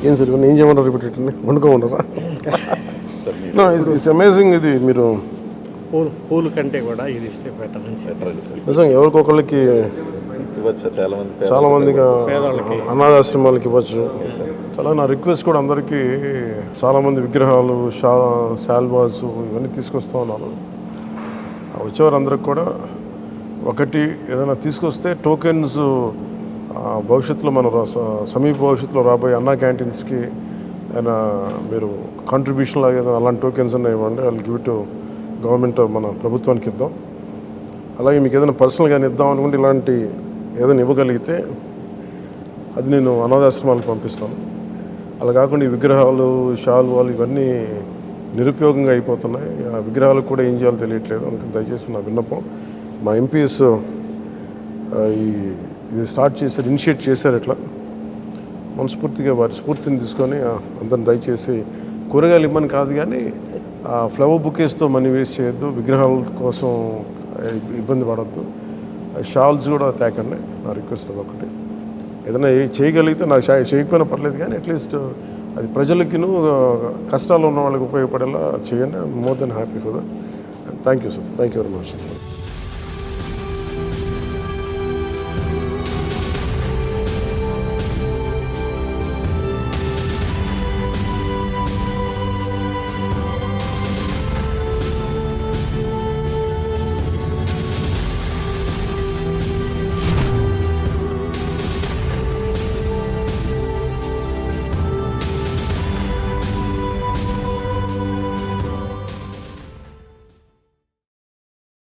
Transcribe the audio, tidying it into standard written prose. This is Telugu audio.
ఏం సార్ ఇవన్నీ ఏం చేయమంటారు రిపీట్ వండుకోమంటారా? It's amazing. ఇది మీరు పూలు కంటే కూడా ఇది ఇస్తే బెటర్ అని చెప్పేసి నిజంగా ఎవరికొకళ్ళకి ఇవ్వచ్చు. చాలా మందిగా పేదవాళ్ళకి. అనాథాశ్రమాలకి ఇవ్వచ్చు. చాలా నా రిక్వెస్ట్ కూడా అందరికీ, చాలామంది విగ్రహాలు, శాల్వాస్ ఇవన్నీ తీసుకొస్తూ ఉన్నారు. వచ్చేవారు అందరికి కూడా ఒకటి ఏదైనా తీసుకొస్తే టోకెన్స్ భవిష్యత్తులో మన సమీప భవిష్యత్తులో రాబోయే అన్నా క్యాంటీన్స్కి ఏదైనా మీరు కాంట్రిబ్యూషన్ లాగా ఏదైనా అలాంటి టోకెన్స్ అన్నా ఇవ్వండి. వాళ్ళు గివ్ టు గవర్నమెంట్, మన ప్రభుత్వానికి ఇద్దాం. అలాగే మీకు ఏదైనా పర్సనల్గానే ఇద్దాం అనుకుంటే ఇలాంటి ఏదైనా ఇవ్వగలిగితే అది నేను అనాథాశ్రమాలకు పంపిస్తాను. అలా కాకుండా ఈ విగ్రహాలు, శాలువాలు ఇవన్నీ నిరుపయోగంగా అయిపోతున్నాయి. ఆ విగ్రహాలకు కూడా ఏం చేయాలో తెలియట్లేదు. అందుకని దయచేసి నా విన్నపం, మా ఎంపీస్ ఇది స్టార్ట్ చేశారు, ఇనిషియేట్ చేశారు. ఇట్లా మనస్ఫూర్తిగా వారి స్ఫూర్తిని తీసుకొని అందరిని దయచేసి కూరగాయలు ఇవ్వని కాదు కానీ ఫ్లవర్ బుకేస్తో మనీ వేస్ట్ చేయొద్దు, విగ్రహాల కోసం ఇబ్బంది పడద్దు, షాల్స్ కూడా తేకండి. నా రిక్వెస్ట్ అదొకటి. ఏదైనా చేయగలిగితే, నాకు చేయకపోయినా పర్లేదు కానీ అట్లీస్ట్ అది ప్రజలకిను కష్టాలు ఉన్న వాళ్ళకి ఉపయోగపడేలా చేయండి. More than happy for that. Thank you sir. Thank you very much.